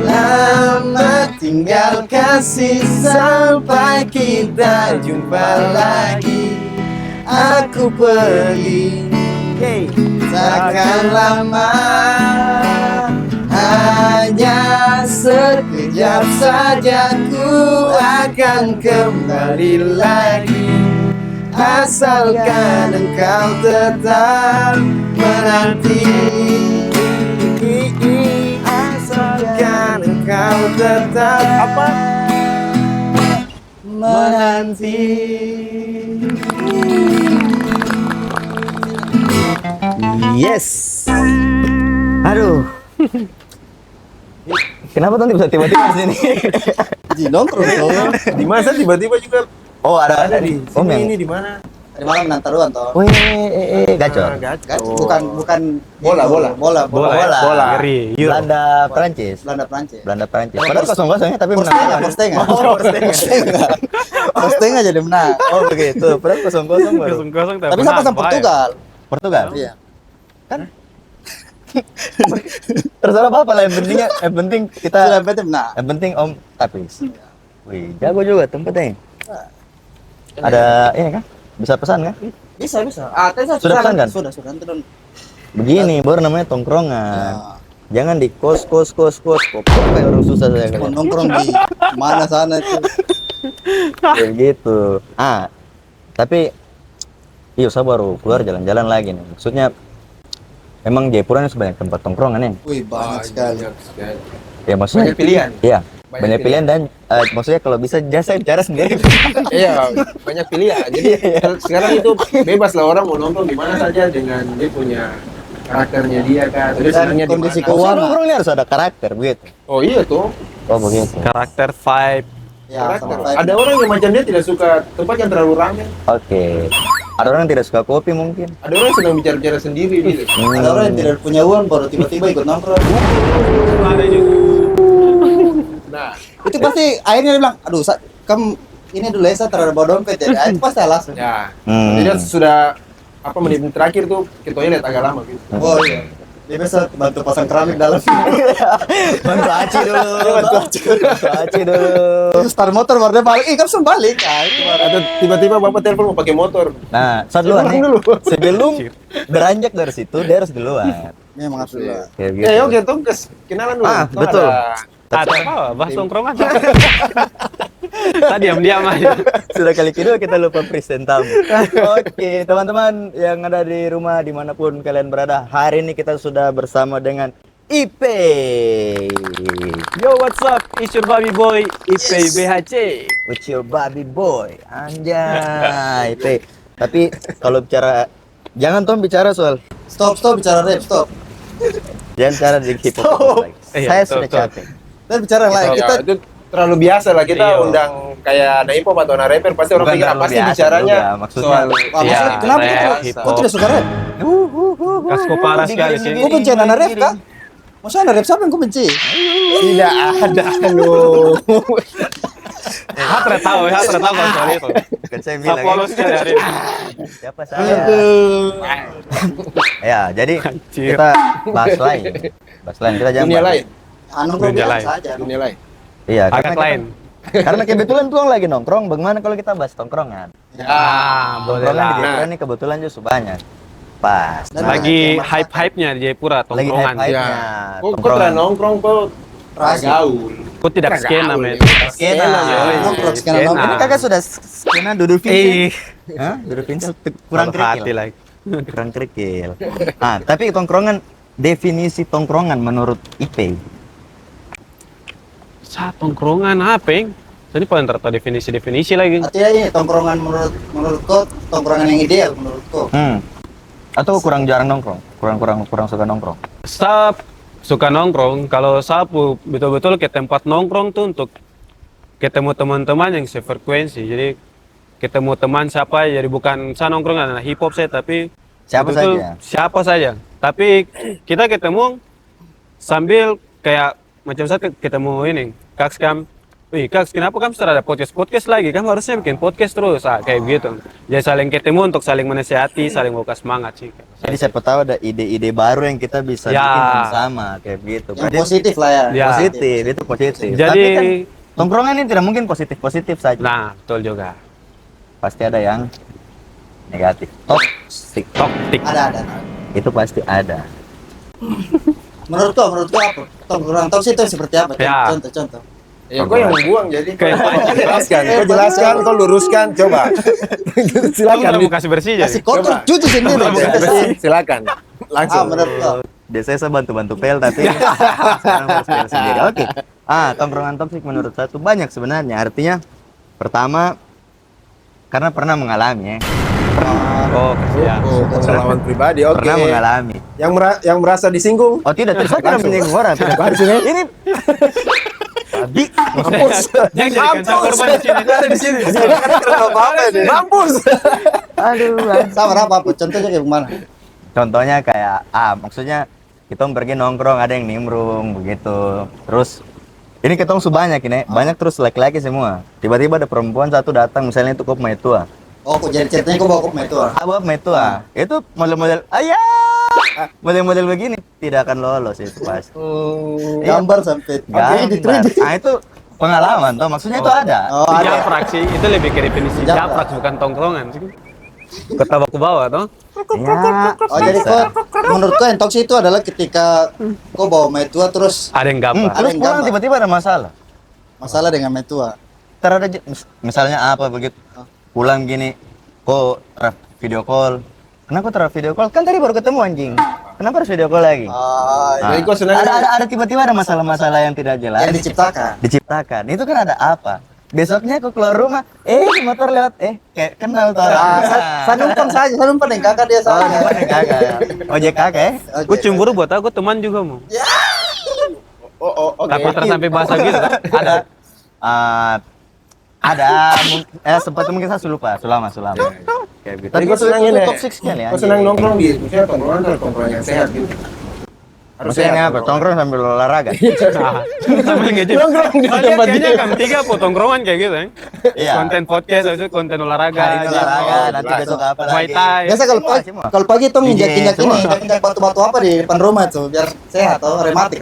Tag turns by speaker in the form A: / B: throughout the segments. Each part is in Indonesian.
A: Selamat tinggal kasih sampai kita jumpa lagi. Aku pergi, takkan lama, hanya sekejap saja ku akan kembali lagi. Asalkan engkau tetap menanti, asalkan engkau tetap menanti. Yes. Aduh. Kenapa tuh bisa tiba-tiba di sini?
B: Ji nongkrong tuh.
A: Di mana tiba-tiba juga?
B: Oh ada
A: di sini ini di mana?
B: Di mana Menantaruan toh?
A: Oh
B: Gacor.
A: Gacor.
B: Bukan
A: Bola.
B: Ngeri. Belanda Prancis. Padahal kosong-kosongnya tapi menang. Posteng aja dia menang.
A: Oh begitu. Padahal kosong-kosong baru.
C: Kosong-kosong
B: Tapi sama Portugal.
A: Iya.
B: Kan?
A: Terserah apa lah yang penting kita
B: menang.
A: yang penting Om Tapis. Wih, jago juga tempatnya. Ada ini kan? Bisa pesan kan?
B: Bisa.
A: Sudah pesan kan?
B: Sudah. Nanti dong.
A: Begini baru namanya tongkrongan. Jangan di kos kayak orang susah saya kan.
B: Nongkrong di mana sana itu.
A: Begitu. Tapi saya baru keluar jalan-jalan lagi nih. Maksudnya memang Jayapura ini sebanyak tempat tongkrongan ya.
B: Wih, banyak sekali.
A: Ya maksudnya
C: Banyak pilihan.
A: Iya, banyak pilihan dan maksudnya kalau bisa jasa cara sendiri.
C: Iya, banyak pilihan. Jadi sekarang itu bebas lah orang mau nongkrong di mana saja dengan dia punya karakternya dia kan. Terus senangnya di
B: kondisi
C: mana.
A: Maksudnya nongkrong ini harus ada karakter begitu.
C: Oh iya tuh.
A: Oh begitu.
D: Karakter vibe.
B: Ya,
C: Karakter.
B: sama
C: Ada orang yang macam dia tidak suka tempat yang terlalu ramai.
A: Oke. Ada orang yang tidak suka kopi mungkin.
C: Ada orang yang sedang bicara-bicara sendiri gitu.
B: Ada orang yang tidak punya uang baru tiba-tiba ikut nongkrong.
C: Ada juga. Nah,
B: Itu pasti akhirnya dia bilang, aduh, kamu ini dulu ya, saya terhadap bawa dompet ya. Itu pasti alasan.
C: ya.
A: Hmm.
C: Jadi sudah menit terakhir tuh ke toilet agak lama gitu.
B: Oh iya. Dia bisa bantu pasang keramik dalam.
A: Bantu Aci dulu.
B: Terus start motor baru dia balik. Kan sudah balik kan.
C: Atau tiba-tiba bapak telepon mau pakai motor.
A: Nah, saat duluan nih.
C: Dulu.
A: Sebelum beranjak dari situ dia harus duluan.
B: Memang harus dulu.
A: Kayak gitu.
C: Oke, tuh kenalan dulu. Tuh
A: Betul.
D: Apa? Bahas tongkrongan. Tadi diam aja.
A: Sudah kali kedua kita lupa present tamu. Oke, teman-teman yang ada di rumah dimanapun kalian berada, hari ini kita sudah bersama dengan Ipe.
D: Yo, what's up? It's your baby boy, Ipe BHC.
A: With your baby boy, anjay, Ipe. Tapi kalau bicara, jangan bicara soal,
B: Stop bicara rap, stop.
A: jangan cara di hip hop. Saya sudah capek.
B: Kita bicara yang lain. Kita
C: itu terlalu biasa lah kita
D: Iya.
C: undang kayak anak hip hop atau anak rapper pasti orang
A: Bukan
C: pikir
A: terlalu
C: pasti
A: biasa
C: bicaranya
A: juga, maksudnya.
C: soal
B: Wah,
D: Iya,
B: maksudnya kenapa
D: rap,
B: kita?
D: hip
B: Kau
D: hop.
B: tidak suka rap?
D: Kasko parah sekali sih.
B: Kau benci anak rap kah? Maksudnya anak rap siapa yang kau benci?
C: tidak ada lu.
D: Hatra tahu kalau soal itu.
A: Kan saya bilang.
D: Polos sekali hari ini.
A: Siapa saya? Ya, jadi
D: Anjir.
A: kita bahas lain. Kita jangan
C: Dunia
A: bahas-
C: lain,
B: Nongkrong
D: Dunia
B: biasa
D: lain.
B: saja.
C: dunia lain.
A: Iya,
D: Agak lain.
A: Karena kebetulan tuang lagi nongkrong, bagaimana kalau kita bahas tongkrongan?
D: Boleh
A: Tongkrongan di
D: lah.
A: Jayapura ini kebetulan justru banyak. Pas.
B: Dan
D: Lagi
B: Tema-
D: hype-hype-nya di Jayapura
A: Lagi
D: tongkrongan.
A: hype-hype-nya.
C: Ya. Kok
A: Tongkrongan.
C: pernah nongkrong kok
B: Rahasia.
C: gaul.
D: Kok tidak skena, men?
A: Skena.
B: Nongkrong, skena
D: Skena.
B: nongkrong.
A: Ini kakak sudah skena duduk
D: Eh,
A: Hah? Duduk pintar kurang
D: kalau hati
A: kerikil.
D: lagi.
A: Kurang kerikil. Tapi tongkrongan, definisi tongkrongan menurut IP.
D: Tongkrongan apa, Eng? Tadi paling tertawa definisi lagi.
B: Artinya ini tongkrongan menurut kau tongkrongan yang ideal menurut kau.
A: Atau kurang jarang nongkrong? Kurang suka nongkrong?
D: Saya suka nongkrong. Kalau saya betul-betul ke tempat nongkrong tuh untuk ketemu teman-teman yang sefrekuensi. Jadi ketemu teman siapa, jadi bukan saya nongkrong anak hip hop saya, tapi
A: Siapa
D: betul-betul
A: saja?
D: siapa saja. Tapi kita ketemu sambil kayak macam saya ketemu ini Kakskam, wih Kak, kenapa kamu sudah ada podcast lagi? Kamu harusnya bikin podcast terus, kayak gitu. Jadi saling ketemu untuk saling menasihati, saling buka semangat sih.
A: Jadi siapa tahu ada ide-ide baru yang kita bisa
D: Ya.
A: bikin sama kayak gitu.
B: Yang
A: Berarti
B: positif lah ya.
D: Ya.
A: positif, itu positif.
D: Jadi-
A: Tapi kan tongkrongan ini tidak mungkin positif-positif saja.
D: Nah, betul juga.
A: Pasti ada yang negatif. Toxic.
D: Toxic.
B: Ada.
A: Itu pasti ada.
B: Menurut kau apa? Tongkrongan toksik itu seperti apa?
D: Ya.
B: Contoh.
C: Ya kau yang membuang jadi.
D: Kayak
C: Kau jelaskan, kau luruskan, coba.
D: silakan.
C: Silakan.
D: Kamu kasih bersih jadi.
B: Kasih kotor, cuci sendiri.
C: Silakan. Langsung.
B: Menurut kau.
A: Biasanya saya bantu-bantu pel tapi sekarang harus pel sendiri. Oke. Tongkrongan toksik menurut saya itu banyak sebenarnya. Artinya pertama karena pernah mengalami ya.
D: Oh, kasihan.
C: Oh, pengalaman pribadi, oke.
A: Pernah mengalami.
C: Yang merasa disinggung.
A: Oh tidak, saya tidak
C: Langsung.
A: menyinggung orang. Tidak.
C: Langsung ya?
A: Ini tadi
C: Mampus.
D: Yang jadikan korban di sini.
C: Ada di sini. Mampus.
A: aduh.
B: Sama apa? Contohnya kayak gimana?
A: Contohnya kayak maksudnya kita pergi nongkrong ada yang nimbrung begitu. Terus ini kita banyak ini, banyak terus laki-laki semua. Tiba-tiba ada perempuan satu datang misalnya itu kop Maitua.
B: Oh, kok jadi ceritanya kok bawa kop itu?
A: Abah Maitua. Itu model-model model-model begini tidak akan lolos itu pasti.
B: Gambar sampai
A: Gambar. Itu pengalaman toh, maksudnya itu ada.
B: Oh, ada.
D: Japrak sih, itu lebih ke definisi
B: Japrak.
D: japrak bukan tongkrongan sih. Ketawa ke bawah toh.
A: Ya,
B: Oh, jadi menurut kau yang toksik itu adalah ketika kau bawa Maitua terus
D: Ada yang gaprak.
A: terus
B: yang
A: pulang
B: gambar.
A: tiba-tiba ada masalah.
B: masalah dengan Maitua.
A: Terada misalnya apa begitu. Pulang gini, kok video call. Kenapa terap video call? Kan tadi baru ketemu anjing. Kenapa harus video call lagi?
C: Jadi kau senang
A: ada tiba-tiba ada masalah-masalah yang tidak jelas.
B: Yang diciptakan.
A: Itu kan ada apa? Besoknya aku keluar rumah, motor lewat, kayak kenal tuh orang.
B: Saya numpang yang kakak dia
A: Oh,
B: saya.
A: bukan yang kakak. Ojek kakak ya?
D: Gue cemburu buat aku teman juga mau.
C: oke.
D: Takut sampai bahasa gitu kan.
A: Ada, sempat mungkin saya lupa, sulama. Kayak gitu.
C: Jadi kau
A: itu
C: senang ini.
A: toxic sekali
C: Kau
A: anjing.
C: senang nongkrong di misalnya tongkrongan yang sehat gitu.
A: Maksudnya apa? Tongkrong sambil olahraga.
D: Sampai ngejek.
C: Nongkrong di tempat
D: Kayaknya
C: dia.
D: kan tiga tongkrongan kayak gitu ya.
A: Iya.
D: Konten podcast, habis itu konten olahraga.
A: Hari ini olahraga,
C: Oh,
A: nanti
C: jelas.
A: besok apa
D: Muay
A: lagi?
D: Thai.
B: Biasa
A: Semua.
B: kalau pagi tuh injak-injak
A: Semua.
B: ini, injak batu-batu apa di depan rumah tuh biar sehat tuh, rematik.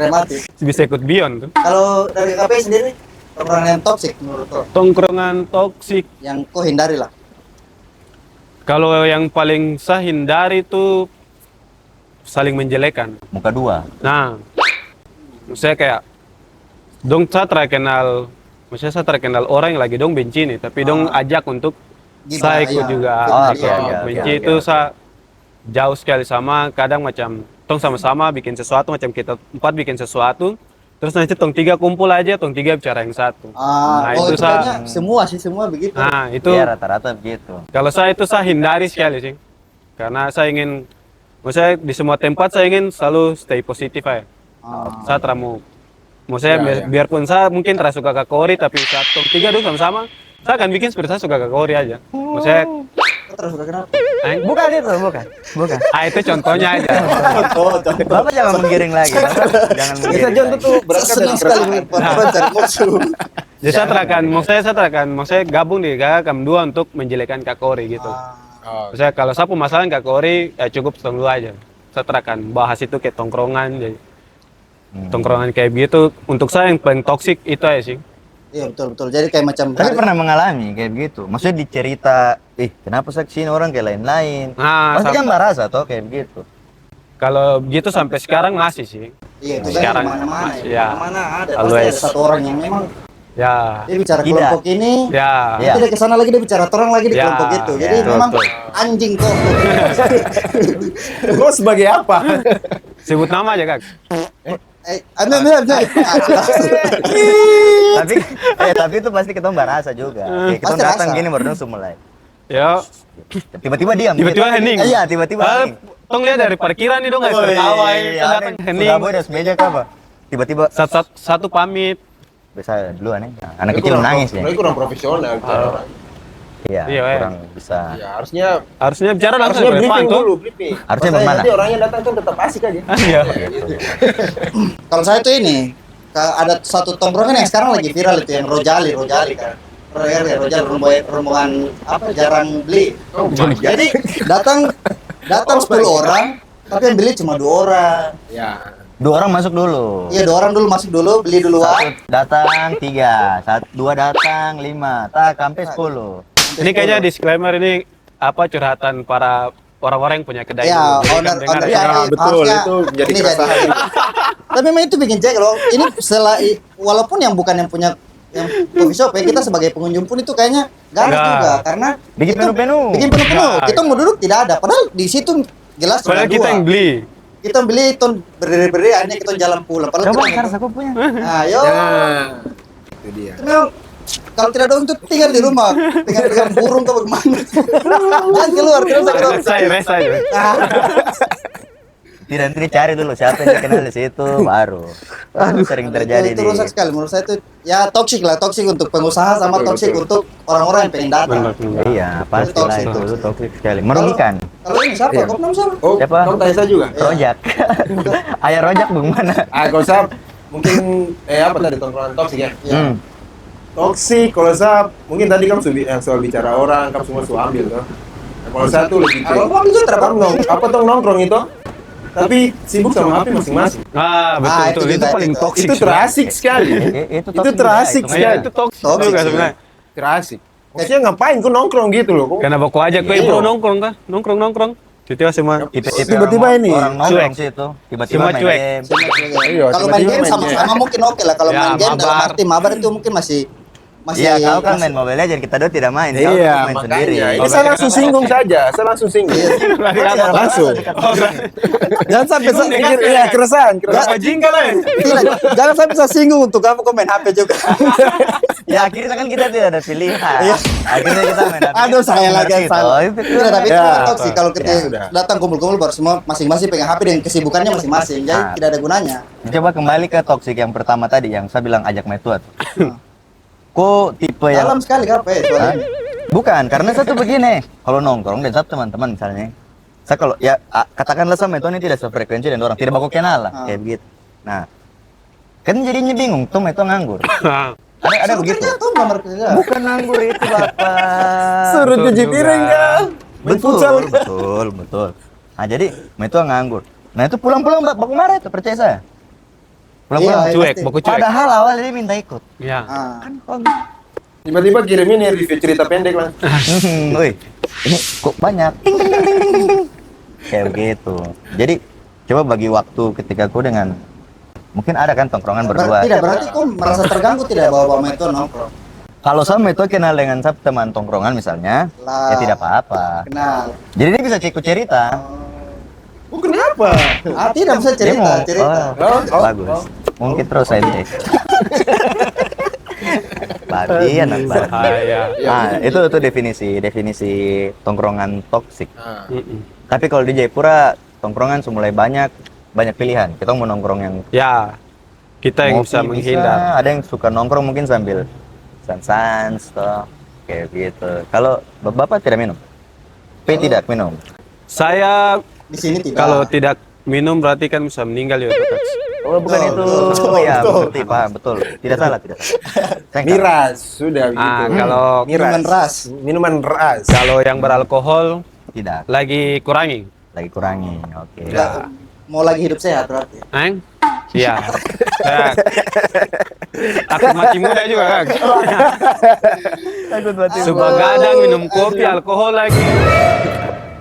D: Bisa ikut Bion tuh.
B: Kalau dari KPI sendiri, tongkrongan yang toksik menurut kau
D: Tongkrongan toksik.
B: yang kau hindari lah.
D: Kalau yang paling saya hindari itu saling menjelekan.
A: Muka dua.
D: Nah, saya kayak saya terkenal orang yang lagi dong benci nih, tapi dong ajak untuk
B: Gimana,
D: saya ikut
B: iya.
D: juga.
A: Oh,
D: ikut
A: oke,
D: benci
A: oke.
D: itu saya jauh sekali sama, kadang macam tong sama-sama bikin sesuatu, macam kita empat bikin sesuatu, terus nanti tong tiga kumpul aja, tong tiga bicara yang satu. Nah,
B: Oh,
D: itu
B: itu
D: saya-
B: kayaknya semua begitu.
D: Nah, itu
A: Iya rata-rata begitu.
D: kalau saya itu saya hindari sekali sih. Karena saya ingin, maksudnya di semua tempat saya ingin selalu stay positif aja. Saya teramu, maksudnya biarpun saya mungkin terasa suka kakori, tapi saat tong tiga dulu sama-sama, saya akan bikin seperti saya suka kakori aja. Maksudnya,
B: Kau terus udah kenapa?
A: Bukan itu, bukan.
D: itu contohnya aja.
A: Bapak jangan menggiring lagi. Bapak jangan
C: Bisa
A: menggiring.
C: John
A: lagi.
C: tuh berangkat dari
B: Senang sekali
C: keresahan.
B: orang cari musuh.
D: Jadi saya maksudnya gabung di kakak dua untuk menjelekan kakori gitu.
C: Oh,
D: Maksudnya kalau saya permasalahan kakori, ya cukup tong dua aja. Saya akan bahas itu kayak tongkrongan, jadi tongkrongan kayak gitu. Untuk saya yang paling toksik itu aja sih.
B: Iya betul. Jadi kayak macam
A: Tapi pernah mengalami kayak begitu. Maksudnya dicerita, kenapa saya kesini orang kayak lain-lain.
D: Nah,
A: Pasti kan merasa toh kayak begitu.
D: kalau begitu sampai sekarang masih sih.
B: Iya, itu
D: Sekarang
B: kan mana-mana.
D: ya.
B: Mana ada.
D: Always.
B: Pasti ada satu orang yang memang
D: Ya,
B: dia bicara
A: Tidak.
B: kelompok ini,
D: ya.
A: Iya.
B: nanti dia kesana lagi dia bicara orang lagi di
D: Ya,
B: kelompok itu.
A: ya,
B: Jadi
D: betul,
B: memang
D: betul.
B: anjing kok.
C: Kau sebagai apa?
D: Sebut nama aja kak.
B: Ambil.
A: Tapi itu pasti kita merasa juga. Kayak kita
B: Pasti
A: datang
B: rasa.
A: gini baru langsung mulai.
D: Ya,
A: Tiba-tiba diam.
D: tiba-tiba hening.
A: Iya, tiba-tiba hening.
D: Tong lihat dari parkiran nih dong, nggak tertawa ini. Tong datang hening.
A: Surabaya ada meja apa? Tiba-tiba
D: Satu pamit.
A: bisa dulu aneh. Anak kecil nangis ya.
C: Mereka kurang profesional bicara orang.
A: Iya,
D: Iya,
A: kurang bisa.
C: Ya harusnya
D: Harusnya bicara langsung
C: harusnya
D: ke depan
C: briefing
D: tuh.
C: dulu, briefing.
A: Harusnya
C: Masalahnya
A: bagaimana?
C: nanti orangnya datang tuh tetap asik aja.
D: Iya.
B: Kalau saya tuh ini ada satu tongkrongan yang sekarang lagi viral itu yang Rojali kan. Rojali rombongan apa jarang beli. Jadi datang 10 orang, tapi yang beli cuma 2 orang.
C: Ya.
A: 2 orang masuk dulu.
B: Iya, 2 orang dulu masuk dulu, beli duluan.
A: Datang 3, 2 datang 5, tak sampai 10.
D: Ini kayaknya disclaimer ini apa curhatan para orang-orang yang punya kedai.
B: Ya,
D: dulu. Jadi
B: owner
D: kan dengar
B: ya,
D: ya.
C: betul,
B: harusnya
C: itu jadi
B: ini
C: keresahan.
B: Tapi memang itu bikin cek loh. Ini walaupun yang bukan yang punya yang coffee shop ya, kita sebagai pengunjung pun itu kayaknya ganas
D: Ya.
B: juga karena
A: Bikin
B: itu
A: penuh-penuh.
B: Bikin penuh-penuh.
D: Ya.
B: Kita mau duduk tidak ada. Padahal di situ jelas
D: Padahal
B: ada
D: kita
B: 2.
D: yang beli.
B: Kita beli itu berdiri-berdiri akhirnya kita jalan pulang. Padahal
A: Coba
B: kita
A: sekarang aku punya.
B: ayo.
C: Nah, itu dia.
B: Memang kalau tidak ada untuk tinggal di rumah, tinggal dengan burung ke bagaimana? Jangan keluar terus keluar.
D: Resa.
B: Nah,
A: Tidak nanti cari dulu siapa yang dikenal di situ baru. Sering terjadi
B: itu
A: di
B: rusak sekali menurut saya itu ya toksik untuk pengusaha sama
C: Betul,
B: toksik
C: betul.
B: untuk orang-orang yang pengen datang.
D: Benar.
A: Iya, pastilah
B: Toxic,
A: itu
B: toxic.
A: toksik sekali. Merugikan.
B: Kalau ini siapa?
C: Iya.
B: Kau nama siapa?
C: Oh,
A: Siapa?
C: kamu tanya saya juga?
A: Rojak. Ayah rojak bagaimana?
C: Kalau saya mungkin apa tadi tongkrongan toksik ya?
A: Hmm.
C: Toksik, kalau saya mungkin tadi kamu yang soal bicara orang, kamu semua sudah ambil tuh. Nah, kalau saya tuh lebih
B: Kalau
C: ke
B: mau ambil juga
C: apa tuh nongkrong itu, tapi sibuk sama HP masing-masing.
D: Betul,
B: itu
D: itu
B: juga,
D: paling
B: itu.
D: toksik.
C: Itu terasik sekali.
A: Itu
C: Itu
A: toksik
C: terasik
A: juga,
D: Iya,
C: sekali.
D: itu toksik
B: Toksik
D: juga
B: sih.
D: sebenarnya.
C: Terasik. Maksudnya ngapain kau nongkrong gitu loh? Kok-
D: Kenapa kau ajak kau
C: Iya.
D: bro nongkrong kan? Nongkrong. Tiba-tiba semua.
C: Tiba-tiba ini.
A: orang nongkrong
D: Cuek.
A: sih itu. Tiba-tiba
D: Semua
A: main
D: cuek.
A: game.
C: Iya,
B: kalau main
C: tiba-tiba
B: game
C: main
B: sama-sama mungkin oke lah. Kalau
D: Ya,
B: main game dalam
D: mabar.
B: arti mabar itu mungkin masih
A: Iya, kau kan main Mobile Legends, kita dua tidak main. Kau
C: Iya,
A: main
C: makanya.
A: sendiri.
C: Ini saya langsung singgung saja. Saya langsung singgung. Langsung. Jangan sampai saya pikir, iya keresahan.
D: Berapa jingga lah?
B: Tidak, jangan sampai saya singgung untuk apa kau main HP juga.
A: Ya akhirnya kan kita tidak ada pilihan. Akhirnya kita main HP.
B: Aduh, saya lagi yang
A: Gitu.
B: salah.
A: Itu
B: Tidak, tapi itu
C: Ya,
B: toksik kalau kita
C: ya, sudah.
B: datang kumpul-kumpul baru semua masing-masing pegang HP dengan kesibukannya masing-masing. Jadi
A: Ah.
B: tidak ada gunanya.
A: Coba kembali ke toksik yang pertama tadi yang saya bilang ajak metuat. Kok tipe yang
B: Dalam sekali HP
A: Hah?
B: soalnya.
A: Bukan, karena satu begini. Kalau nongkrong dan satu teman-teman misalnya. Saya kalau ya katakanlah sama itu ini tidak sefrekuensi dengan orang, tidak baku kenal lah,
B: Ah.
A: kayak begitu. Nah, kan jadinya bingung, tuh itu nganggur. Ada
B: Suruh
A: begitu.
B: kerja tuh nomor kerja.
A: Bukan nganggur itu bapak.
C: Suruh
D: Betul
C: cuci
D: juga.
C: piring kan?
A: Betul. Nah jadi itu nganggur. Nah itu pulang-pulang baku marah itu percaya saya. Pulang-pulang.
B: Iya,
D: Cuek,
B: pasti.
D: baku cuek.
A: Padahal awalnya dia minta ikut.
D: Ya.
B: Ah.
C: Tiba-tiba kirim ini review cerita pendek lah.
A: Wih, ini kok banyak. Ting, ting, ting, ting, ting, ting, ting. Kayak begitu. Jadi coba bagi waktu ketika aku dengan mungkin ada kan tongkrongan berdua.
B: Tidak, berarti kau merasa terganggu tidak bawa itu nongkrong.
A: Kalau sama itu kenal dengan satu teman tongkrongan misalnya,
B: Lah.
A: ya tidak apa-apa.
B: Kenal.
A: Jadi dia bisa ikut cerita.
C: Oh, kenapa?
B: Tidak bisa
A: Dia mau,
B: cerita.
A: oh, bagus. Mungkin terus saya cek. Babi anak babi.
D: Bahaya.
A: Nah, itu definisi tongkrongan toksik.
C: Ah.
A: Tapi kalau di Jayapura tongkrongan mulai banyak pilihan. Kita mau nongkrong yang
D: Ya. Kita yang
A: ngopi
D: bisa menghindar.
A: ada yang suka nongkrong mungkin sambil sans toh kayak gitu. Kalau bapak tidak minum, tidak minum.
D: Saya
B: Di sini tidak.
D: kalau tidak minum berarti kan bisa meninggal ya. Pak.
A: Oh bukan itu,
B: betul,
A: ya
B: betul.
A: berarti paham betul. Tidak salah. Saya enggak.
C: Miras, sudah
D: Ah,
C: begitu.
D: kalau
B: Minuman ras.
C: Minuman ras.
D: kalau yang beralkohol
A: Tidak.
D: lagi kurangi.
A: Lagi kurangi. Oke.
B: Nggak, mau lagi hidup sehat berarti.
D: Eng? Iya. Saya- Aku masih muda juga, Kak.
A: Takut mati.
D: Sebegadang minum kopi, alkohol lagi.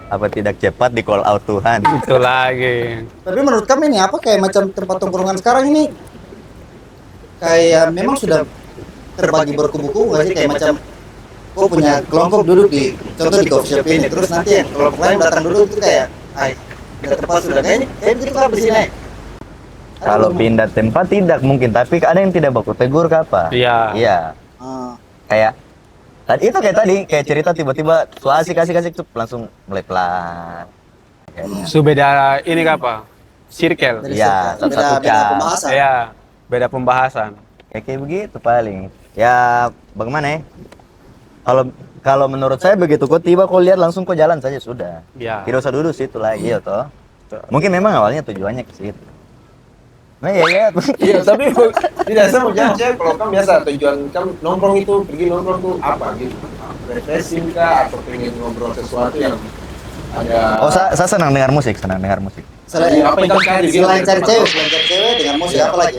A: Apa tidak cepat di call out Tuhan?
D: Itu lagi.
B: Tapi menurut kami ini apa kayak macam tempat tongkrongan sekarang ini kayak memang sudah terbagi berkubu-kubu nggak sih kayak macam kau punya kelompok duduk di contoh di coffee shop ini terus nanti yang kelompok lain datang duduk itu kayak udah tempat sudah kayaknya kayak gitu kan di sini.
A: Kalau pindah tempat tidak mungkin, tapi ada yang tidak baku tegur ke apa?
D: Iya.
A: Iya.
B: Ah,
A: Kayak tadi kayak cerita tiba-tiba so asik tuh langsung mulai pelan. Kayaknya.
D: Beda ini apa? Circle.
B: dari
A: Iya,
B: situ.
A: satu-satu
B: beda
A: jam.
B: pembahasan.
D: Ya, beda pembahasan.
A: Kayak begitu paling. Ya bagaimana ya? Kalau menurut saya begitu kok tiba kau lihat langsung kau jalan saja sudah.
D: Ya.
A: Tidak usah duduk situ lagi ya toh. Mungkin memang awalnya tujuannya ke situ. Nah, iya.
C: Iya, tapi tidak sama saya kalau kan biasa tujuan kan nongkrong itu pergi nongkrong tuh apa gitu? Refreshing kah atau pengen ngobrol sesuatu yang ada?
A: Oh, saya senang dengar musik.
B: Selain
C: Apa yang kamu cari gitu?
B: selain cari cewek dengan musik apa lagi?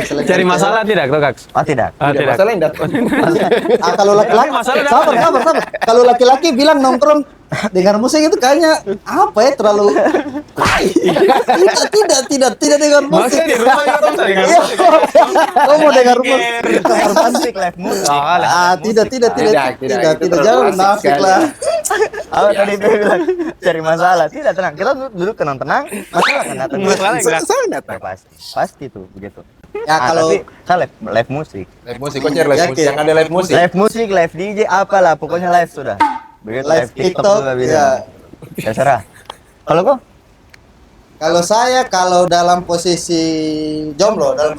B: Selain
D: Cari masalah tidak tuh, Kak?
A: Oh, tidak.
D: Ah,
C: Tidak
D: tidak.
C: masalah yang datang.
B: Kalau laki-laki,
D: Masalah
B: sabar. Kalau laki-laki bilang nongkrong dengar musik itu kayaknya apa ya terlalu tidak dengar musik.
D: Masa di rumah juga bisa dengar
B: Iya.
D: musik?
B: Kau mau dengar musik?
A: Live musik, live musik.
B: Tidak,
C: Itu
B: jangan
C: terlalu
B: munafik
C: asik
B: lah.
A: Oh, tadi dia bilang cari masalah. Tidak, tenang. Kita duduk tenang-tenang. Masalah kan datang.
D: Masalah yang datang.
C: Masalah yang datang.
A: Ya, pasti tuh begitu.
B: Ya kalau
A: tapi saya live musik.
C: Live musik, kok cari live
B: Yakin.
C: musik? Yang ada live musik.
A: Live musik, live DJ, apalah pokoknya live sudah. Begitu
B: Live
A: live TikTok
B: TikTok,
A: juga bisa.
B: ya.
A: Terserah. Kalau kok
B: kalau saya dalam posisi jomblo kalau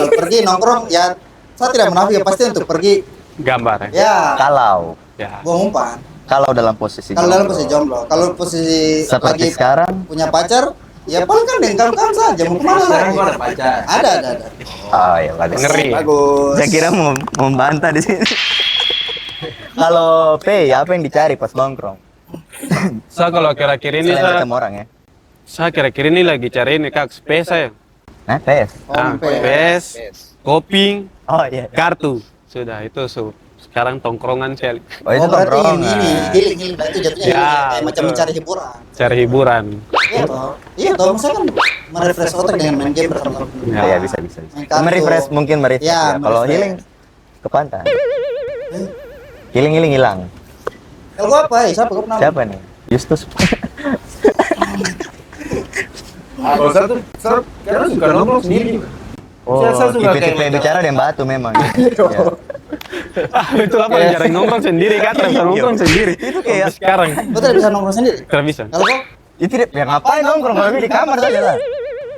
B: pergi nongkrong ya saya tidak munafik ya pasti untuk pergi
D: Gambar ya.
B: ya
A: kalau
D: Ya.
B: buang umpan.
A: dalam posisi
B: Kalau dalam
A: jomblo.
B: posisi jomblo, kalau posisi
A: Seperti
B: lagi
A: sekarang.
B: punya pacar, ya paling kan dengan kawan saja mau kemana
C: Sekarang
B: lagi?
C: gua ada pacar.
B: Ada.
A: Oh ya bagus.
D: Ngeri.
C: Bagus.
A: Saya kira mau membantah di sini. Kalau P apa yang dicari pas nongkrong?
D: Saya kalau akhir-akhir ini
A: Selain
D: saya,
A: ketemu orang ya.
D: saya akhir-akhir ini lagi cari ini, Kak, space saya.
A: Nah, PS.
D: Ah,
B: PS.
D: PS, kopi,
A: Oh iya.
D: kartu. Sudah itu sekarang tongkrongan sekali.
A: Oh itu
B: berarti
A: nongkrong.
B: ini healing itu jatuhnya
D: Ya,
B: healing, kayak macam
D: betul.
B: mencari hiburan.
D: Cari hiburan.
B: Iya toh, maksudnya kan merefresh otak dengan main game bersama teman.
D: Ya.
A: Iya bisa.
B: Main kartu.
A: Merefresh mungkin merefresh.
B: Ya,
A: Ya, kalau
B: merefresh.
A: healing ke pantai. Healing hilang.
B: Kalau gua apa? Siapa gua pernah?
A: Siapa nih? Justus.
C: Kalau saya tuh, saya kadang suka nongkrong sendiri juga.
A: Oh,
C: Saya suka kayak
A: tipe-tipe
C: macam-
A: bicara dan batu memang. Ya.
D: Itu apa jarang nongkrong sendiri, Kak? Bisa nongkrong sendiri.
A: Itu kayak-
D: Sampai sekarang
B: Gua tidak bisa nongkrong sendiri.
D: tidak bisa.
B: Kalau gua
A: Itu ya ngapain nongkrong kalau di kamar saja lah.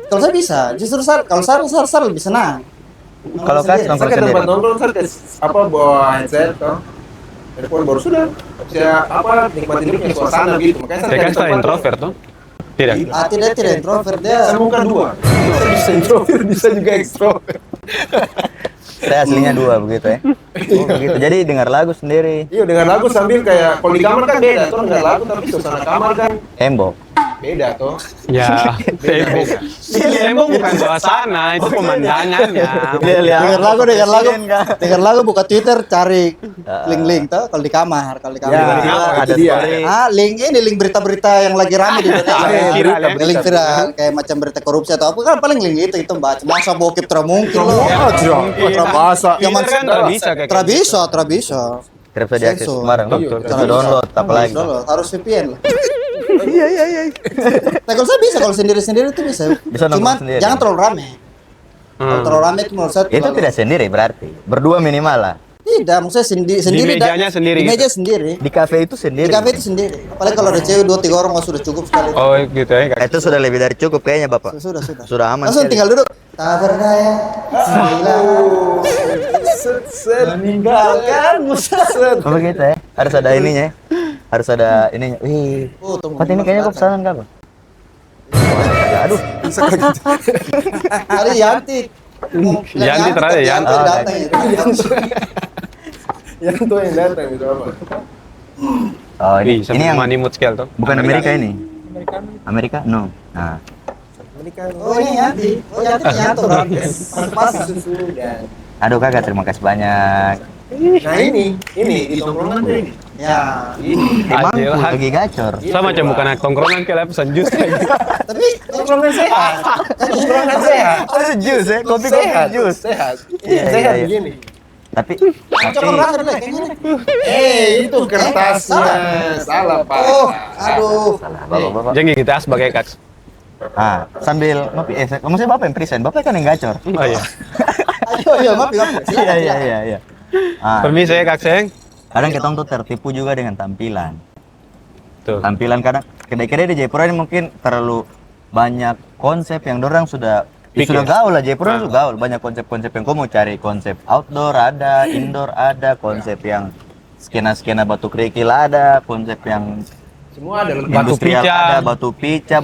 B: kalau saya bisa, justru kalau saya lebih senang. Nongkrong
A: Kalau
B: sendiri.
A: Kak nongkrong
C: Saya ke tempat
A: sendiri.
C: nongkrong, saya apa bawa headset toh. Telepon baru sudah. Saya nikmatin dulu kayak suasana gitu. Makanya
D: Saya kan
C: cari tempat-
D: introvert tuh. Tidak.
B: Tidak introvert dia.
C: Saya bukan dua. Saya bisa introvert, bisa juga ekstrovert.
A: Saya aslinya dua begitu ya. Oh, begitu. Jadi dengar lagu sendiri.
C: Iya, dengan lagu sambil kayak kalau di kamar kan beda tuh dengar lagu tapi suasana kamar kan
A: Hembok.
C: beda tuh.
D: Ya, tembok. Tembok bukan suasana, itu pemandangannya.
B: Dengar lagu buka Twitter cari link tuh kalau di kamar,
C: Ya,
A: Ada
C: itu dia.
A: story.
B: link berita-berita yang lagi rame di Indonesia.
D: Viral, ya?
B: Link viral kayak macam berita korupsi atau apa kan paling link itu baca masa bokep tidak mungkin loh.
C: Masa.
B: Zaman
D: Twitter kan nggak bisa kayak
B: tidak
D: gitu.
B: bisa.
A: Tidak bisa diakses
B: Sensor.
A: kemarin.
D: Betul.
A: Bisa download apalagi.
B: Harus VPN lah. Iya. Nah, kalau saya bisa kalau sendiri-sendiri itu bisa.
A: Bisa nongkrong
B: Cuman
A: sendiri.
B: jangan terlalu rame. Kalau
D: Hmm.
B: terlalu rame itu menurut saya
A: Itu
B: terlalu-
A: tidak sendiri berarti. Berdua minimal lah.
B: Tidak, maksudnya sendiri
D: mejanya sendiri
B: Di
D: gitu?
B: meja sendiri.
A: Di kafe itu
B: Di
A: sendiri.
B: kafe itu sendiri. Apalagi kalau ada cewek 2-3 orang wah, sudah cukup sekali.
D: Oh gitu ya, Kak.
A: Itu sudah lebih dari cukup kayaknya Bapak.
B: Sudah.
A: Sudah aman.
B: Langsung
A: sekali.
B: tinggal duduk. Tak berdaya.
C: Meninggalkan muset.
A: Oh begitu ya. Harus ada ininya. Harus ada ininya. Wih.
B: Oh, tunggu.
A: Pat ini kayaknya kok pesanan kak? Aduh.
B: Hari Yanti.
D: Yanti terakhir, Yanti.
B: datang itu.
C: Yang tuh yang datang itu apa?
A: Oh ini,
D: Wih,
A: ini yang
D: money mood scale tuh.
A: bukan Amerika ini. Amerika? No. Nah.
B: Oh, ini Yanti. Oh, Yanti nyanto. Pas.
C: Sudah.
A: Aduh kakak terima kasih banyak.
C: Nah ini di tongkrongan tuh ini.
B: Ya.
C: Ini.
A: Emang
D: Adil.
A: lagi gacor.
D: Sama macam bukan tongkrongan kayak pesan jus kayak gitu.
B: Tapi
C: Tongkrongan sehat. Tongkrongan sehat.
A: Oh jus ya, kopi
C: Sehat.
A: jus.
C: Sehat.
A: Iya,
C: Sehat
A: iya.
C: begini.
A: Tapi
B: coklat rasa dulu kayaknya.
C: Itu kertasnya. Salah Pak.
B: Oh, aduh.
A: bapak.
D: Jangan kita sebagai Kak.
A: Ah, sambil ngopi. Maksudnya bapak yang present, bapak kan yang gacor.
D: Oh iya.
B: Ayo, maaf. Silakan.
A: Iya. Ah,
D: Permisi ya Kak Seng.
A: kadang kita tuh tertipu juga dengan tampilan.
D: Tuh.
A: Tampilan kadang kedai-kedai di Jayapura ini mungkin terlalu banyak konsep yang dorang sudah
D: Pikir.
A: sudah gaul lah. Jayapura itu gaul, banyak konsep-konsep yang kau mau cari, konsep outdoor ada, indoor ada, konsep yang skena-skena batu kerikil ada, konsep yang
C: Semua ada lengkap.
D: Batu
A: industrial
D: pica.
A: ada, batu pica,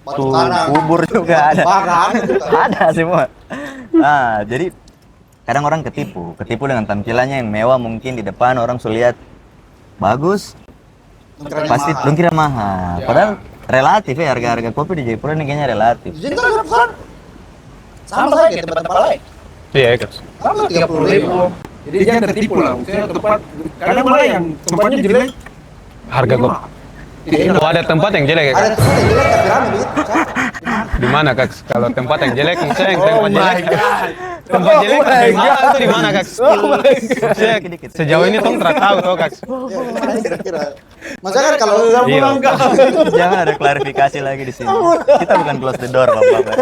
A: batu,
B: karang.
A: kubur juga ada.
B: Bagan juga.
A: Ada semua. Nah, jadi kadang orang ketipu dengan tampilannya yang mewah, mungkin di depan orang sudah lihat bagus,
B: Tongkrongan
A: pasti
B: mahal.
A: belum kira mahal.
C: Ya.
A: Padahal relatif ya, harga-harga kopi di Jayapura ini kayaknya relatif.
B: Jadi kan bukan sama saja kayak tempat-tempat lain.
D: Iya, Kak.
B: Sama 30.000.
C: Jadi dia tertipu lah, maksudnya tempat kadang malah yang tempatnya jelek.
D: Harga kopi.
C: Tidak
D: Oh, ada tempat yang jelek ya,
B: Ada
D: Kak?
B: tempat yang jelek tapi rame begitu.
D: Di mana, Kak? Kalau tempat yang jelek, misalnya yang tempat jelek.
C: god.
D: Tempat jelek lebih mahal itu di mana, Kak? Maksudnya,
A: Dikit-dikit.
D: sejauh ini tong tidak tahu tuh, Kak.
B: Ya, gimana kira-kira. Masa kan kalau
D: Iya.
A: Jangan ada klarifikasi lagi di sini. Kita bukan close the door, Bapak.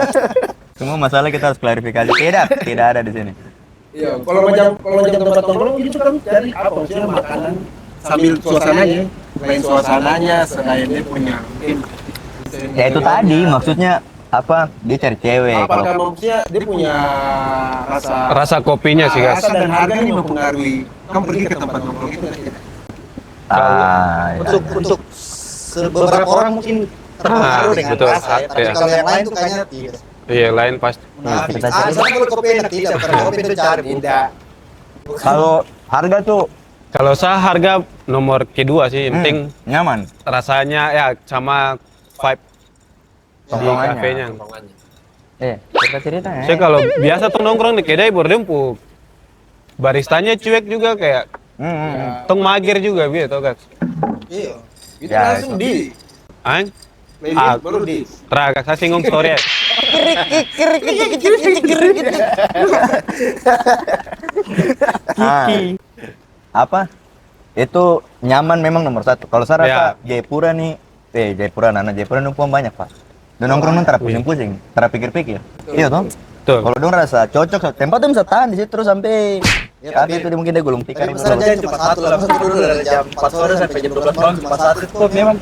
A: Semua masalah kita harus klarifikasi. Tidak ada di sini.
C: Iya, kalau macam tempat nongkrong itu kan jadi apa maksudnya makanan sambil suasananya, selain suasananya, selain dia punya mungkin
A: Ya itu tadi maksudnya apa? Dia cari cewek.
C: apakah
A: Kalau
C: maksudnya dia punya rasa
D: Rasa kopinya sih, Kak.
C: rasa dan harga ini mempengaruhi kamu pergi ke tempat nongkrong itu kan?
A: ya.
B: untuk beberapa orang mungkin terpengaruh dengan
D: betul.
B: rasa, tapi
D: Iya.
B: kalau yang lain tuh kayaknya tidak.
D: Iya, lain pasti.
B: Munafik.
A: kita cari.
B: Misalnya kalau kopi enak tidak, karena kopi itu cari
C: Tidak.
A: Kalau harga tuh
D: Kalau saya harga nomor kedua sih, yang penting
A: nyaman.
D: rasanya ya sama vibe di
A: Tongkrongannya.
D: kafenya.
A: Kita cerita ya.
D: Saya kalau biasa tuh nongkrong di kedai berdempuk, baristanya cuek juga kayak tong mager juga gitu, Kak.
B: Iya.
C: Itu
A: Ya,
C: langsung di
D: Ang?
C: playlist baru di.
D: Terakhir saya singgung story ya.
A: Ah, apa? Itu nyaman memang nomor satu. Kalau saya rasa Jayapura nih, Jayapura numpuan banyak pak. Dan nongkrong nong pusing-pusing, pikir-pikir. Iya toh?
D: Tuh.
A: Kalau dong rasa cocok, tempat tuh bisa tahan di situ terus sampai
B: tapi-
A: itu dia mungkin dia gulung tikar.
B: Tapi besar aja cuma satu lah, masa dulu dari jam 4 sore sampai jam 12 malam cuma satu itu kok memang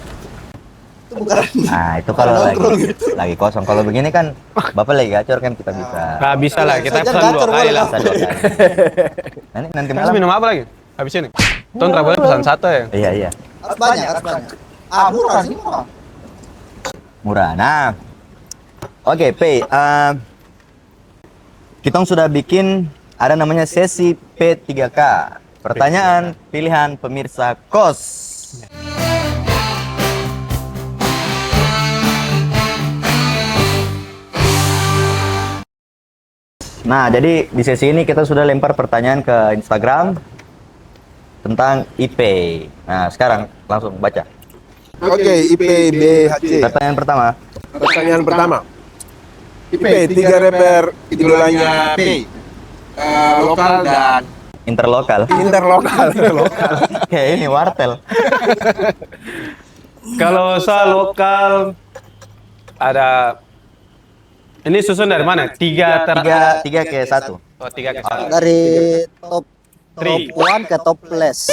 B: itu bukan.
A: Nah itu kalau lagi,
B: Nongkrong gitu.
A: lagi kosong. Kalau begini kan bapak lagi gacor kan kita bisa.
D: Nah, bisa lah, kita
B: Saja
D: pesan dua
B: gacor
D: kali
B: boleh
D: lah.
B: lah.
A: Bisa dua kali. Nanti
D: Terus
A: malam.
D: minum apa lagi? Habis ini? Tuh nggak boleh pesan satu ya?
A: Iya.
B: Harus banyak, harus banyak. Murah sih murah.
A: Murah. Nah, oke, P. Kita sudah bikin ada namanya sesi P3K. Pertanyaan pilihan pemirsa kos. Nah, jadi di sesi ini kita sudah lempar pertanyaan ke Instagram tentang IP. Nah, sekarang langsung baca.
C: Oke, IPBHC.
A: Pertanyaan pertama.
C: Pertanyaan pertama. IP 3 rapper idolanya P. Lokal dan
A: Interlokal.
C: interlokal.
A: Kayak ini wartel.
D: Kalau saya lokal ada ini susun dari mana? Tiga
A: Tiga ke satu.
D: Oh, tiga ke satu.
B: Dari top
D: Three.
B: one ke top less.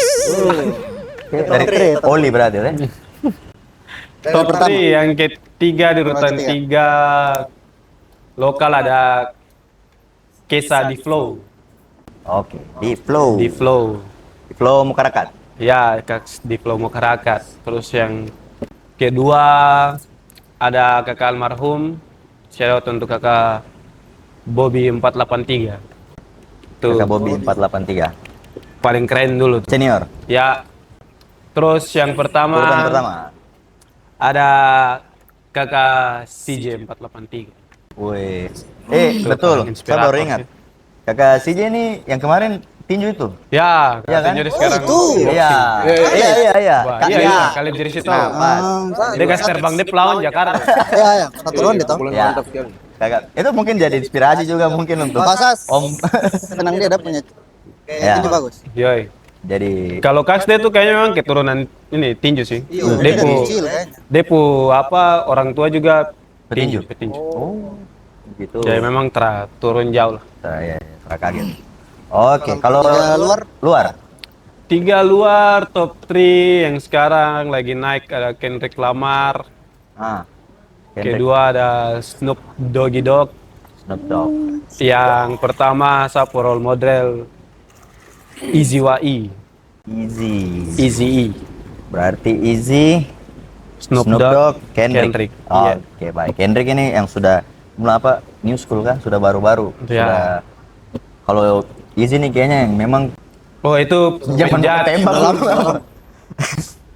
A: Dari
B: three, top
A: Oli berarti ya.
B: Dari
D: Top
B: pertama.
D: 3 yang ketiga di urutan
B: Ketiga.
D: 3 lokal ada Kesa di Flow.
A: Oke, di Flow.
D: Di Flow.
A: Di Flow Mukarakat.
D: Ya, Kak, di Flow Masyarakat. Terus yang kedua ada kakak almarhum. Shout out untuk kakak Bobby 483. Tuh,
A: Kakak Bobby 483.
D: paling keren dulu tuh.
A: Senior.
D: Ya. Terus yang
A: Korban
D: pertama
A: pertama.
D: ada kakak CJ 483.
A: Wih.
D: Itu
A: Betul.
D: paling
A: Saya
D: inspirator
A: baru ingat. Kakak CJ ini yang kemarin tinju itu.
D: Ya,
A: Iya kan?
D: jadi sekarang.
B: itu.
A: Iya. Iya.
D: Wah,
A: Kak,
D: iya,
A: iya.
D: iya, kali dari situ.
A: Nah, pas.
D: Dia gas terbang di Pelawan Jakarta.
B: Ya, ya, satu ronde toh.
A: Ya. Kakak, itu mungkin jadi inspirasi juga mungkin untuk
B: Pasas.
A: Om.
B: Tenang dia ada punya
A: Ya.
B: itu bagus.
D: Yoi.
A: Jadi
D: Kalau Kasde tuh kayaknya memang keturunan ini tinju sih.
B: Iya,
D: Depu,
B: dari kecil kayaknya.
D: Depu apa orang tua juga
A: Petinju?
D: petinju.
A: oh, gitu.
D: Jadi memang turun jauh lah.
A: Saya kaget. Oke, kalau
B: Tiga luar.
D: 3 luar top 3 yang sekarang lagi naik ada Kendrick Lamar.
A: Ah. Kendrick,
D: Kedua ada Snoop Doggy Dogg.
A: Snoop Dogg.
D: Yang pertama saya role model Easy Wai.
A: Easy.
D: Easy E.
A: Berarti Easy
D: Snoop Dogg,
A: Kendrick.
D: Kendrick.
A: Oh,
D: Iya.
A: oke baik. Kendrick ini yang sudah mulai apa? New school kan? Sudah baru-baru.
D: Iya.
A: Sudah. Kalau Easy nih kayaknya yang memang
D: Oh itu
A: zaman
D: penjahat.
A: tembak lama.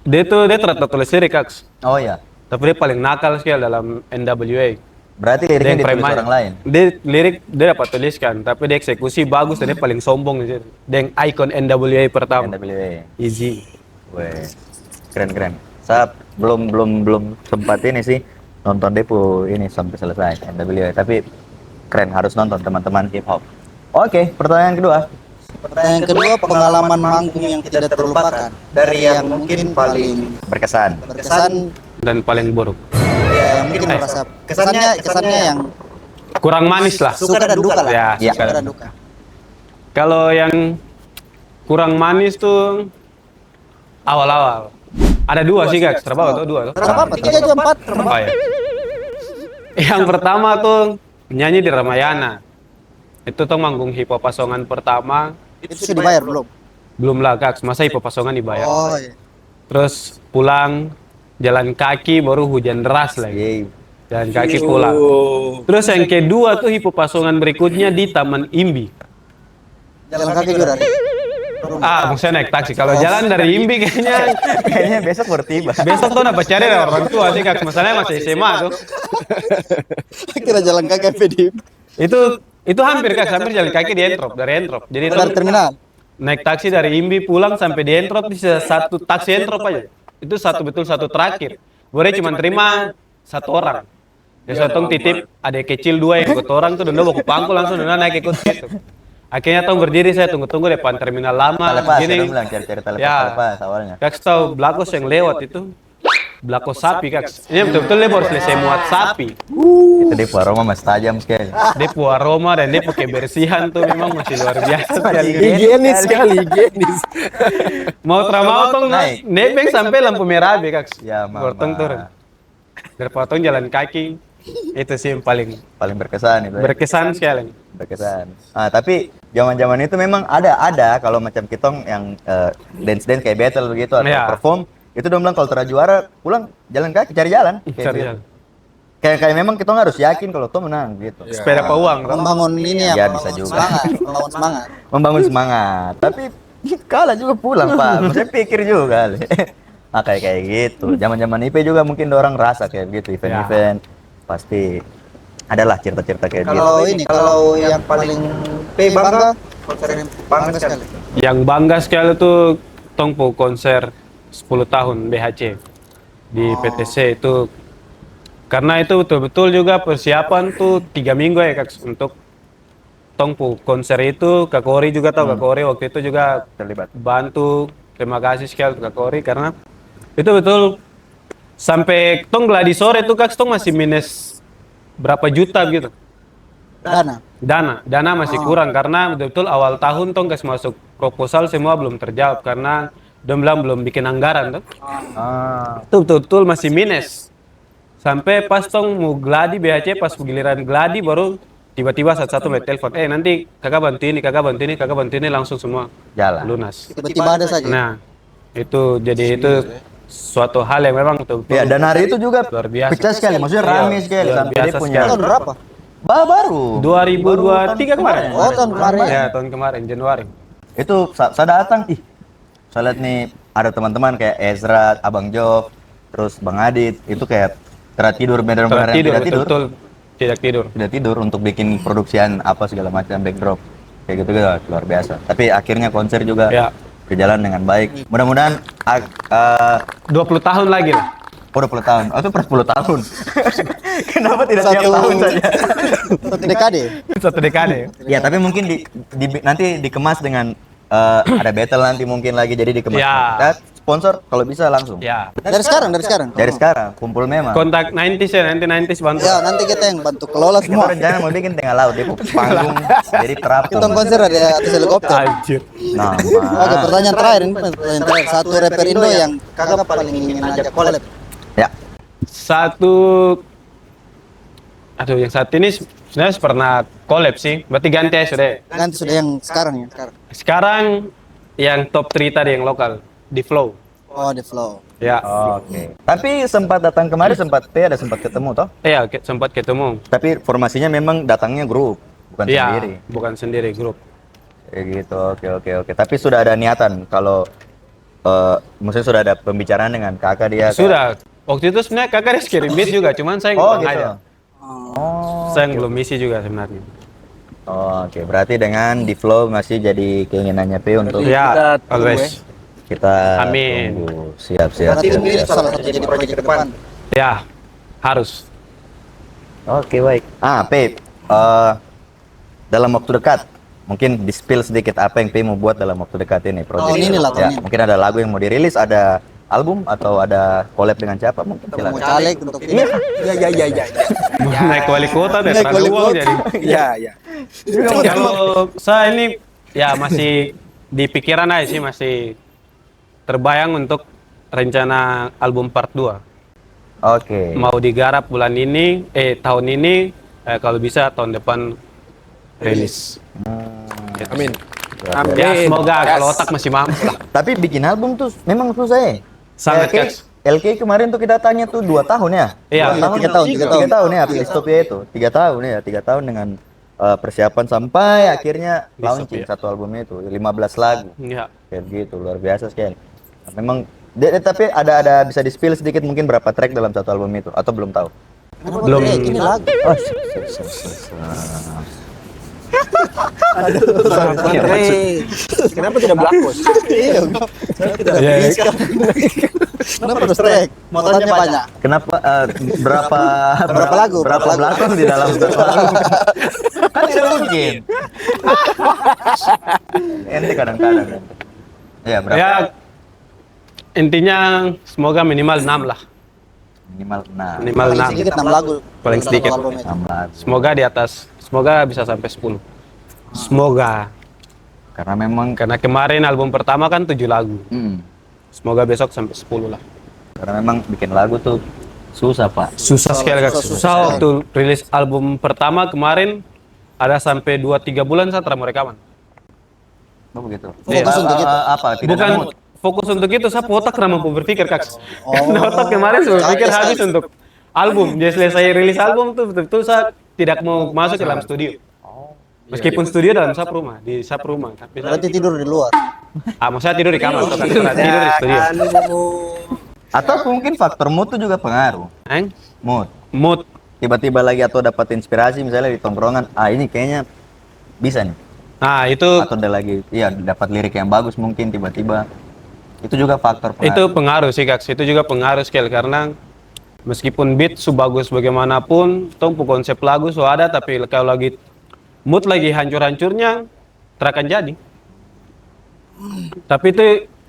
D: Dia ternyata tulis lirik Kaks.
A: Oh ya.
D: Tapi dia paling nakal sekali dalam NWA.
A: Berarti
D: Dia
A: liriknya
D: yang
A: ditulis
D: premain.
A: orang lain.
D: Dia lirik dia dapat tuliskan, tapi dia eksekusi bagus dan dia paling sombong di situ. Dia yang ikon NWA pertama.
A: NWA.
D: Easy.
A: Weh. Keren. Saya belum sempat ini sih nonton Depo ini sampai selesai NWA, tapi keren, harus nonton teman-teman hip hop. Oke, pertanyaan kedua.
B: Pertanyaan kedua, pengalaman manggung yang tidak terlupakan dari yang mungkin paling
A: Berkesan.
B: berkesan,
D: Dan paling buruk.
B: ya yang mungkin merasa kesannya yang
D: Kurang manis lah.
B: suka dan duka lah.
D: Ya,
A: Ya.
B: Suka dan duka.
D: Kalau yang kurang manis tuh awal-awal. Ada dua sih Kak, terbawa tuh dua tuh.
B: Berapa? 3 juga 4.
D: Oh, ya. Yang pertama tuh nyanyi di Ramayana. Itu tuh manggung hip hop pasongan pertama.
B: Itu sudah dibayar belum?
D: Belum lah Kak, masa hip hop pasongan dibayar.
B: Oh iya.
D: Terus pulang jalan kaki baru hujan deras lagi.
A: Yeay.
D: Jalan kaki pulang. Terus yang kedua tuh hip hop pasongan berikutnya di Taman Imbi.
B: Jalan kaki juga dari.
D: Maksudnya naik taksi. Kalau jalan dari Imbi kayaknya
A: Kayaknya besok baru tiba.
D: besok tuh dapat cari orang tua sih Kak. Masalahnya masih SMA tuh.
B: Kira jalan kaki PD.
D: Itu hampir Kak, hampir jalan kaki di Entrop, dari Entrop. Jadi
B: Dari
D: tuh
B: terminal.
D: naik taksi dari Imbi pulang sampai di Entrop bisa satu taksi Entrop aja. Itu satu terakhir. Boleh cuma terima satu orang. Ya satu titip adik kecil dua yang ikut orang tuh dan bawa ke pangku langsung dan naik ikut gitu. Akhirnya tong berdiri saya tunggu depan terminal lama
A: Telepas,
D: gini.
A: saya bilang cari telepas,
D: Ya.
A: telepas awalnya.
D: Kak tahu belakos yang lewat itu belakos sapi Kak. Ini betul-betul dia baru selesai muat sapi.
A: Itu Depo aroma masih tajam sekali.
D: Dia pu aroma dan dia kebersihan tuh memang masih luar biasa sekali.
C: Higienis sekali, higienis.
D: Mau teramau tong
A: Naik.
D: nebeng sampai lampu merah be Kak.
A: Ya, mama.
D: Bertong turun. Berpotong jalan kaki. Itu sih yang paling
A: Paling berkesan itu. Ya.
D: berkesan sekali.
A: Berkesan. Tapi zaman-zaman itu memang ada kalau macam kitong yang dance kayak battle begitu atau
D: Iya.
A: perform, itu dong bilang kalau juara pulang jalan kaki cari jalan. Kayak
D: Cari
A: gitu.
D: jalan.
A: Kayak memang kita harus yakin kalau tuh menang gitu.
D: Sepeda pauang.
B: Membangun ini ya,
A: Ya,
B: membangun
A: bisa juga.
B: semangat, membangun semangat.
A: Membangun semangat. Tapi kalah juga pulang, Pak. Saya pikir juga kali. Kayak gitu. Zaman-zaman IP juga mungkin ada orang rasa kayak gitu, event-event. Pasti adalah cerita-cerita kayak gitu.
B: Kalau ini, kalau yang paling bangga, konser yang bangga sekali.
D: Yang bangga sekali tuh tongpo konser 10 tahun BHC di PTC itu karena itu betul-betul juga persiapan tuh 3 minggu ya Kak untuk tongpo konser itu. Kak Kori juga tahu Kak Kori waktu itu juga
A: Terlibat.
D: bantu. Terima kasih sekali Kak Kori karena itu betul sampai tong gladi sore tuh Kak tong masih minus berapa juta gitu. Dana masih kurang karena betul-betul awal tahun tong kasih masuk proposal semua belum terjawab karena belum bikin anggaran tuh. Itu betul-betul masih minus. Sampai pas tong mau gladi BHC pas giliran gladi baru tiba-tiba satu-satu mau telepon, nanti kakak bantu ini langsung semua
A: Jalan.
D: lunas.
B: Tiba-tiba ada saja.
D: Nah, itu jadi itu suatu hal yang memang betul-betul
A: Ya, dan hari itu juga
D: luar biasa.
A: pecah sekali, maksudnya rame sekali
D: luar
A: sampai dia
D: biasa
A: punya.
D: sekali.
B: Tahun berapa?
A: Baru.
D: 2023 kemarin.
B: Oh, tahun kemarin.
D: Ya, tahun kemarin Januari.
A: Itu saya datang, saya lihat nih ada teman-teman kayak Ezra, Abang Job, terus Bang Adit, itu kayak tertidur benar-benar yang
D: Tidur,
A: tidak tidur.
D: betul-betul tidak tidur.
A: Tidak tidur untuk bikin produksian apa segala macam backdrop kayak gitu luar biasa. Tapi akhirnya konser juga
D: Ya.
A: berjalan dengan baik. Mudah-mudahan
D: 20 tahun lagi lah.
A: 20 tahun. Oh, itu per 10 tahun. Kenapa tidak tiap tahun saja?
B: Satu dekade.
D: Satu dekade.
A: Ya, tapi mungkin nanti dikemas dengan ada battle nanti mungkin lagi jadi dikemas.
D: Ya.
A: Dan sponsor kalau bisa langsung.
D: Ya.
B: Dari sekarang.
A: Dari sekarang kumpul memang.
D: Kontak 90s ya, 90s bantu.
B: Ya, nanti kita yang bantu kelola
A: Kita
B: semua.
A: rencana mau bikin tengah laut, dia panggung jadi terapung.
B: Kita konser ada atas helikopter.
D: Anjir.
B: Oke, pertanyaan terakhir ini pertanyaan terakhir. Satu rapper Indo yang kakak paling ingin ajak collab.
A: Ya.
D: Yang saat ini sebenarnya pernah collab sih. Berarti ganti aja sudah.
B: Nanti sudah yang sekarang ya, sekarang.
D: Sekarang yang top 3 tadi yang lokal di Flow.
B: Oh, The Flow.
D: Ya.
A: Oke. Tapi sempat datang kemarin sempat sempat ketemu toh?
D: Iya, sempat ketemu.
A: Tapi formasinya memang datangnya grup, bukan
D: Iya,
A: sendiri.
D: bukan sendiri, grup.
A: Kayak gitu. Oke. Tapi sudah ada niatan kalau maksudnya sudah ada pembicaraan dengan kakak dia.
D: Sudah. Waktu itu sebenarnya kakak harus kirim beat juga, cuman saya
A: Oh
D: nggak
A: gitu.
D: aja.
A: Oh.
D: Saya belum misi juga sebenarnya.
A: Oh, oke. Berarti dengan di flow masih jadi keinginannya P untuk
D: Ya, always.
A: kita
D: Amin.
A: tunggu. Siap.
B: Berarti ini salah satu jadi proyek ke depan.
D: Ya, harus.
A: Oke, baik. P, dalam waktu dekat, mungkin di-spill sedikit apa yang P mau buat dalam waktu dekat ini, project.
B: Tahun ini lah, tahun ini.
A: Mungkin ada lagu yang mau dirilis, ada album atau ada collab dengan siapa mungkin
B: Mau
A: silakan.
B: caleg untuk ini.
E: Ya.
D: Naik wali kota deh,
B: Naik
D: terlalu
B: wali
D: uang
B: kota.
D: jadi.
E: Ya.
D: Kalau saya ini ya masih di pikiran aja sih, masih terbayang untuk rencana album part 2.
A: Oke.
D: Mau digarap bulan ini, tahun ini, kalau bisa tahun depan rilis.
E: Amin.
D: Ya
E: Amin.
D: semoga
E: Yes.
D: kalau otak masih mampu lah.
A: Tapi bikin album tuh memang susah ya.
D: Sangat,
A: Kayak
D: Kak.
A: LK kemarin tuh kita tanya tuh 2 tahun ya.
D: Iya.
A: 2 tahun,
B: 3 tahun, 3 tahun.
A: 3 tahun ya, Plistopia itu. 3 tahun ya, 3 tahun dengan persiapan sampai akhirnya launching
D: Plistopia.
A: satu album itu, 15 lagu.
D: Ya.
A: Kayak gitu, luar biasa sekali. Memang tapi ada bisa di-spill sedikit mungkin berapa track dalam satu album itu atau belum tahu?
D: Belum.
B: Ini lagu.
A: Oh,
E: Kenapa tidak black post?
B: Iya.
D: Ya,
B: Kenapa terus track? Motornya banyak.
A: kenapa berapa
B: Berapa lagu?
A: Berapa belakang di dalam satu album? Kan tidak mungkin. Ente kadang-kadang. Ya, berapa?
D: ya intinya semoga minimal 6 lah.
A: Minimal 6.
D: Minimal
B: Paling
D: 6.
B: sedikit 6 lagu.
D: Paling
B: Satu
D: sedikit.
B: album itu.
A: 6 lagu.
D: Semoga di atas, semoga bisa sampai 10. Semoga.
A: Karena memang
D: Karena kemarin album pertama kan 7 lagu. Semoga besok sampai 10 lah.
A: karena memang bikin lagu tuh susah, Pak.
D: Susah sekali Kak.
B: susah
D: Susah waktu rilis album pertama kemarin ada sampai 2-3 bulan saya mau rekaman.
A: Oh, begitu.
B: Fokus untuk itu.
A: Apa? Tidak
D: Bukan
A: ada mood.
D: fokus untuk itu, saya otak karena mampu berpikir Kak. Karena otak kemarin saya berpikir
B: Capek
D: habis
B: sekali.
D: untuk album. Jadi selesai rilis album tuh betul-betul saya tidak mau masuk ke dalam studio. Meskipun studio dalam sap rumah, di sap rumah. Tapi saya,
B: Berarti tidur di luar.
D: maksudnya tidur di kamar, bukan tidur di studio.
A: Atau mungkin faktor mood tuh juga pengaruh. Mood.
D: Mood.
A: Tiba-tiba lagi atau dapat inspirasi misalnya di tongkrongan, ini kayaknya bisa nih.
D: Nah itu
A: Atau ada lagi, iya dapat lirik yang bagus mungkin tiba-tiba. Itu juga faktor
D: itu
A: pengaruh.
D: pengaruh sih Kak. Itu juga pengaruh sekali karena meskipun beat sebagus bagaimanapun, tumpu konsep lagu so ada, tapi kalau lagi mood lagi hancur-hancurnya, terakan jadi. Tapi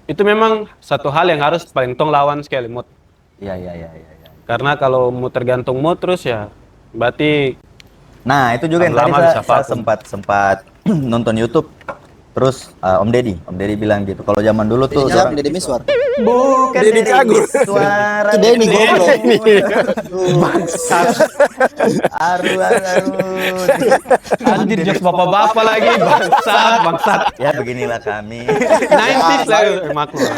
D: itu memang satu hal yang harus paling tong lawan sekali mood.
A: Iya.
D: Karena kalau mood tergantung mood terus ya, berarti
A: Nah, itu juga yang tadi
D: Lama bisa
A: saya
D: vakum.
A: sempat nonton YouTube. Terus Om Deddy bilang gitu. Kalau zaman dulu tuh
B: Jadi siapa? Deddy Miswar.
A: bukan
E: Deddy Cagur.
A: Suara
B: Itu Denny goblok.
A: Aru.
D: anjir jokes bapak-bapak lagi, bangsat.
A: Ya beginilah kami.
D: 90s lah, maklum.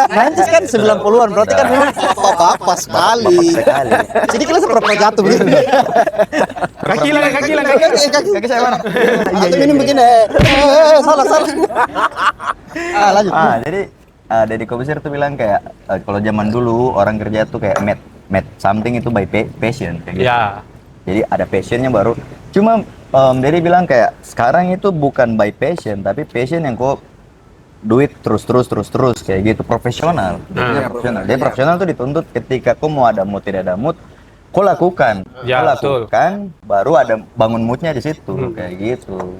B: Nanti kan 90-an, berarti kan memang bapak-bapak sekali.
A: Bapak sekali.
B: Jadi kelas pernah jatuh begitu.
D: Kaki lah.
A: Kaki saya mana?
B: Atau minum begini. Salah. Lanjut.
A: Jadi Deddy Kobusier tuh bilang kayak kalau zaman dulu orang kerja tuh kayak made something itu by passion kayak gitu.
D: Ya,
A: Jadi ada passionnya baru. Cuma Deddy bilang kayak sekarang itu bukan by passion tapi passion yang kok duit terus kayak gitu profesional. Dia profesional. Dia profesional tuh dituntut ketika kau mau ada mood tidak ada mood, kau lakukan.
D: Ya,
A: Kau
D: betul.
A: lakukan baru ada bangun moodnya di situ kayak gitu.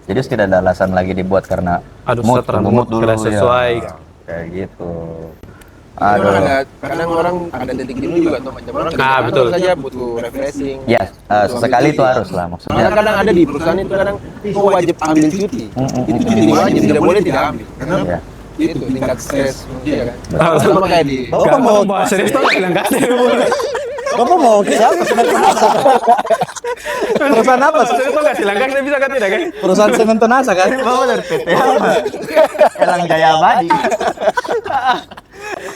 A: Jadi tidak ada alasan lagi dibuat karena
D: Aduh,
A: mood,
D: setelah
A: tunggu
D: mood tidak sesuai.
A: ya. Kayak gitu.
C: Memang
A: Aduh.
C: kadang orang ada detik jenuh juga tuh macam orang kerja
D: Nah,
C: kantor
D: betul.
C: saja butuh refreshing.
A: Ya, sesekali itu harus lah
C: Karena
A: maksudnya.
C: kadang ada di perusahaan itu kadang kau wajib ambil cuti. Itu cuti wajib, tidak boleh tidak ambil. Karena
A: Ya.
C: itu tingkat stres manusia kan. Sama kayak di
B: Bapak mau
D: bahas serius tuh bilang gak ada.
B: Bapak mau siapa? Perusahaan apa?
D: Serius tuh gak silangkan, saya bisa kan tidak kan?
B: Perusahaan Semento Nasa kan?
A: Bawa dari PT apa? Elang Jaya Abadi.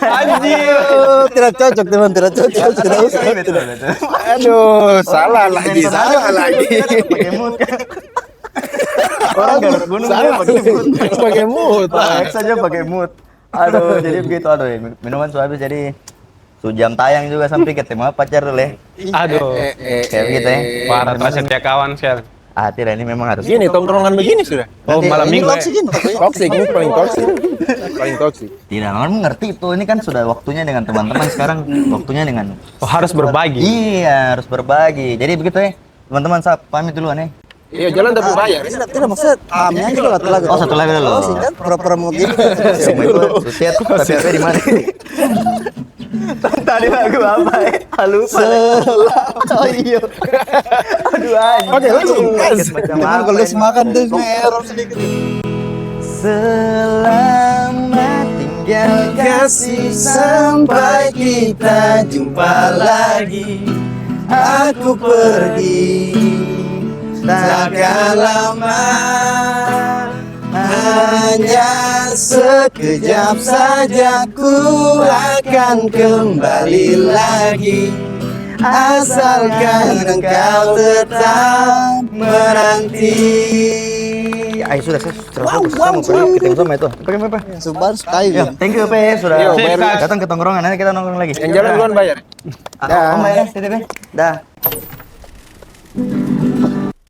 B: Aduh, tidak cocok teman, tidak cocok. Tidak usah.
A: Betul, betul.
E: Aduh, salah lagi.
A: Pakai mood kan. Orang garuk gunung dia pakai mood.
E: Pakai mood.
A: Pak saja pakai mood. Aduh, jadi begitu. Aduh, minuman sudah habis jadi jam tayang juga sampai ketemu pacar dulu ya.
D: Aduh,
A: Kayak begitu ya.
D: parah terasa dia kawan sekarang.
A: Ah, tidak, ini memang harus.
E: Gini, tongkrongan begini sudah.
D: Oh, malam
B: Ini
D: minggu ya.
B: toksik ini.
E: Toxic, ini paling toxic. Paling toxic.
A: Tidak, orang mengerti itu. Ini kan sudah waktunya dengan teman-teman sekarang. Waktunya dengan.
D: Oh, harus berbagi.
A: Iya, harus berbagi. Jadi begitu ya. Teman-teman, saya pamit duluan ya.
E: Iya, jalan tapi bayar.
B: Tidak maksudnya aamnya aja kalau satu lagu.
A: Oh, satu lagu dulu.
B: Oh, sih kan pura-pura mau gitu.
A: Sama itu, Susiat, tapi di mana? Tadi lagu apa ya? Lupa. Oh iya. Aduh anjing.
E: Oke, langsung.
B: Memang kalau lu semakan tuh error sedikit.
A: Selamat tinggal
B: Kasih sampai kita jumpa lagi. Aku pergi takkan lama, hanya sekejap saja ku akan kembali lagi, asalkan engkau tetap menanti.
A: Ayo sudah, saya fokus. Saya mau pergi ketemu sama itu. Pergi apa?
B: Suban sekali
A: Ya, thank you Pe, sudah
E: Yo, bayar.
A: datang ke tongkrongan. Nanti kita nongkrong lagi.
E: Yang jalan duluan bayar.
A: Om bayar, titip ya. Dah.